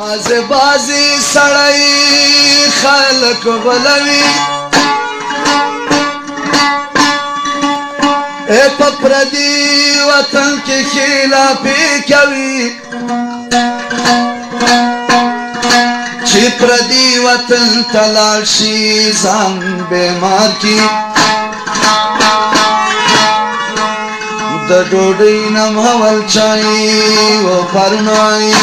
بازی سړی خلق غولوي په پردي وطن کې خلافي کوي چې پردي وطن ته لاړ شي ځان بیمار کي د ډوډۍ نه محول چای و پرنوي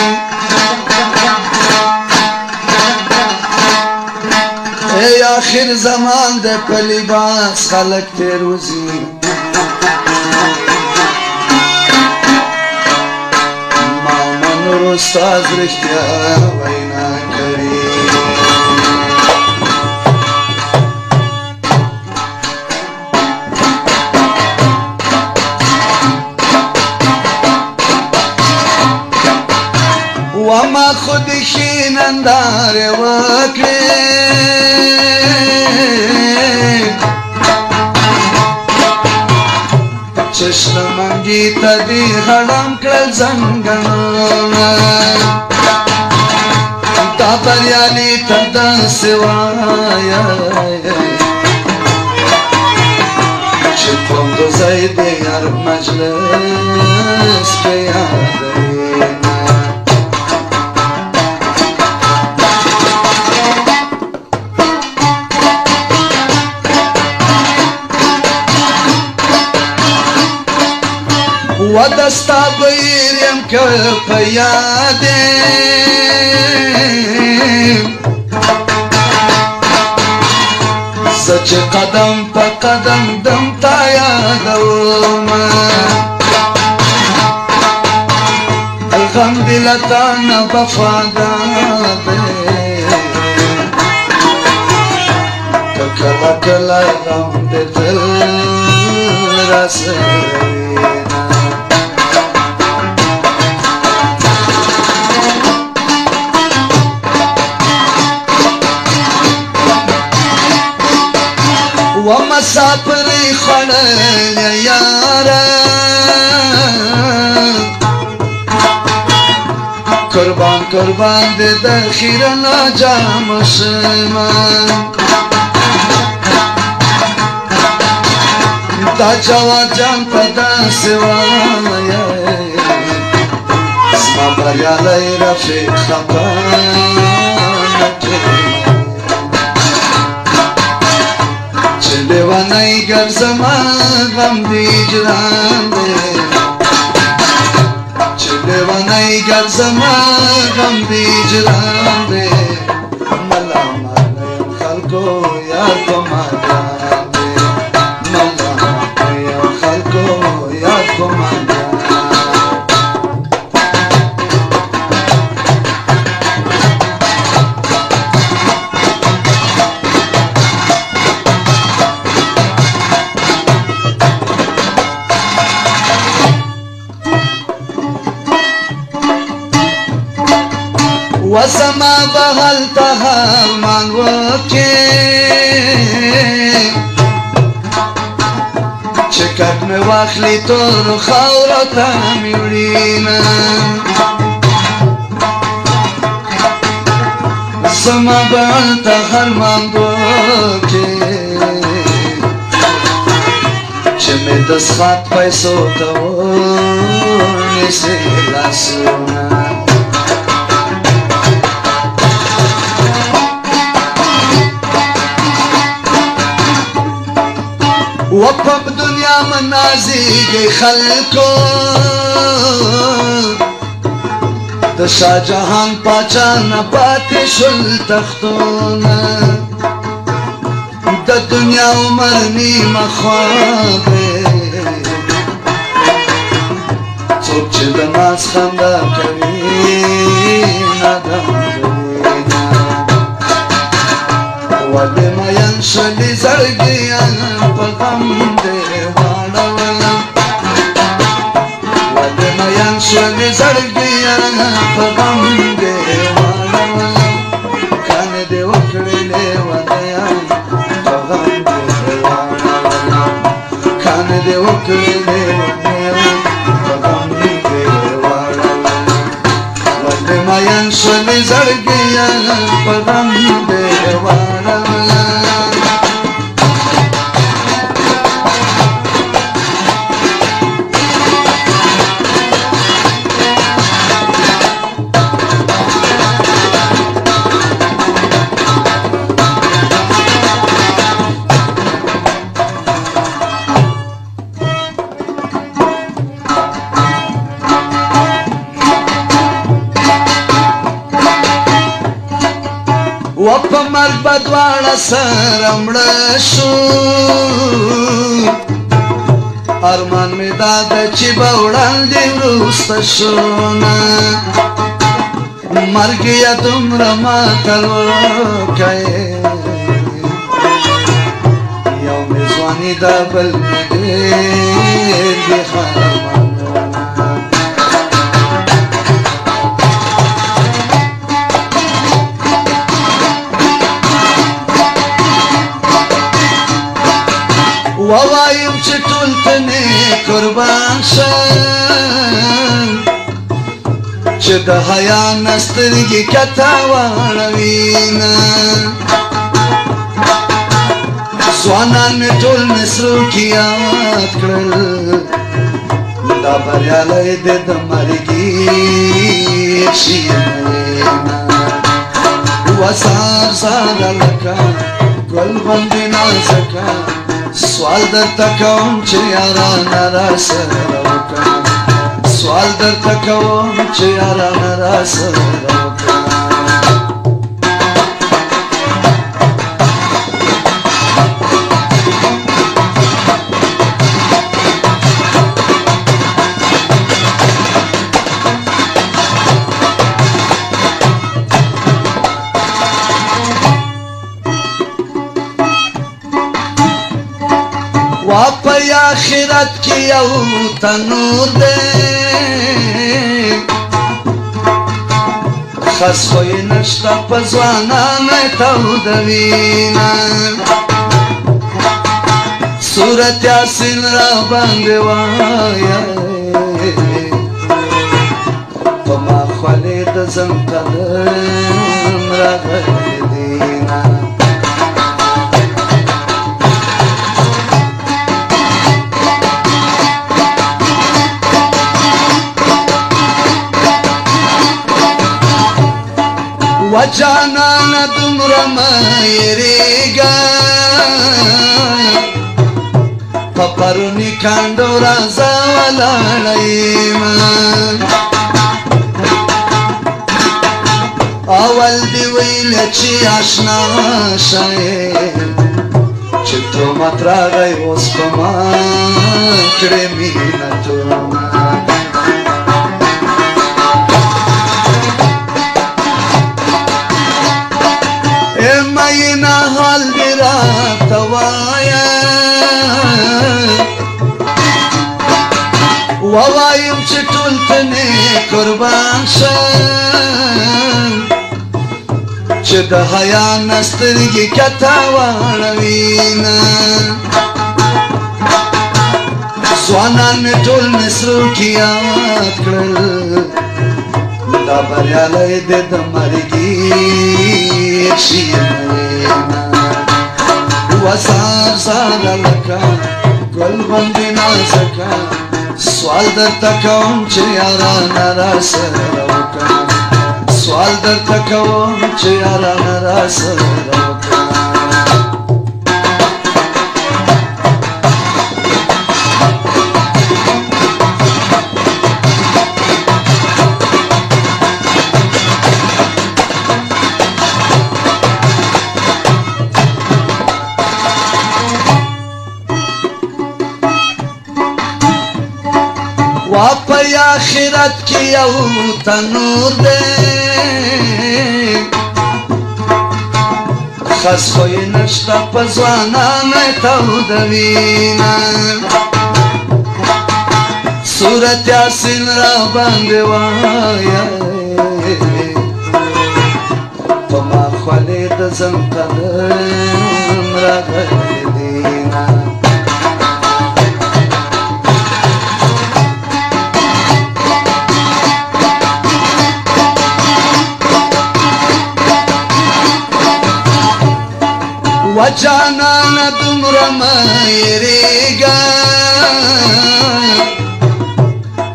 ای آخر زمان د په لباس خلق تیروزي ماما نور استاد رښتیا وینا کوي وما خود خینندار وکړي چشم منګي ته دې هړم کړل څنګه تا بریالي ته د سوایا چې کوم د زید یار مجلس کې یادوي ودستا بيريم كفيادي سچ قدم پا قدم دم تا یادوما الغم دلتانا بفادادي کلا کلا غم دل رسوي ومسافري خلل يا يارا قربان قربان دي دخيرنا جام شمان دا جوا جان پدا سوايا اسما بريالي رفيق خطانك لیوانای ګرځما غم دې جران دې چې لیوانای ګرځما غم دې جران دې ملا ماله خلکو یار کوما دې ملا ماله خلکو یار کوما وسما بغل تهال من وكي چکت میں واخلی تور خورتا میوڑینا سما بغل تهال من وكي چه میں دس خط پیسو تاونی سے لاسونا وپم دنیا منازیگی خلکو د شاه جهان پاچا نه پاتې شول تختونه د دنیا عمر نیمه خواب څوک چې د ناز خندا کوي نادان ولې مین شلي زړګیان په غم دې واړولم ولې مین شلي زړګیان په غم دې واړولم کانې دې وکړې لیوانیان په غم دې واړولم کانې دې وکړې لیوانیان په غم دې واړولم ولې مین شلي می زړګیا په غم دې وارم و په مرګ بدواړه سره مړه شو ارمان مې دا ده چې به وړاندې وروسته شو نه مرګ یې دومره ماته وکړی یو مې ځواني ده بل مې ډېر دي ووایم چې ټول ته نه قربان شم چې د حیا نه سترګې کته واړوینه ځوانان مې ټول مصرو کې یاد کړل دا بریالی دی د مرګي شي وسار ساره لکه ګل باندې نازکه سوال درته کوم چې یارانه راسره وکړه سوال درته کوم چې یارانه راسره وکړه واپا یا آخرت کی یو تنور دے خس خوی نشتا پزوانا میں تودوینا صورت یاسین را باندے وایا پما خوالی دزم قدم را غیدینا وجانانا دومره مه یریږه په پروني کانډو راځه ولاړه یمه اول دې ویله چې اشنا شئ چې تهمت راغی اوس په ما کړې مینه تهمت ماینا حال دی راته وایه ووایم چې ټول ته نه قربان شم چې د حیا نه سترګې کته واړوینه ځوانان مې ټول مصرو کې یاد کړل دا بریالی دی د مرګي شي وسار ساره لکه ګل باندې نازکه سوال درته کوم چې یارانه راسره وکړه سوال درته کوم چې یارانه راسره وکړه واپا یا آخرت کی یو تنور دے خس خوی نشتا پزوانا میں تودوینا صورت یاسین را باندې وایا پما خوالی دزم قدم را غیدینا جانان دومره مه یریږه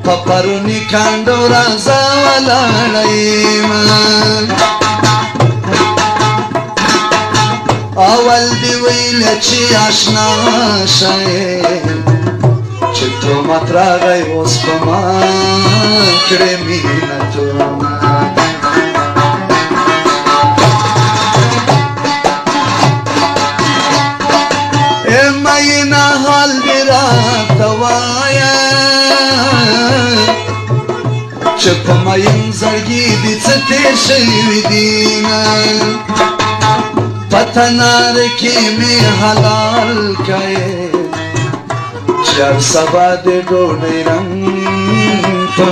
په پروني کانډو راځه ولاړه یمه اول دی ویله چې اشنا شئ چې تهمت راغی اوس په ما کړې مینتونه مینه حال دې راته وایه چې په مین زړګي دې څه تېر شوي دینه په تنار کې مې حلال کړې چې هر سبا دې ډوډۍ رنګ په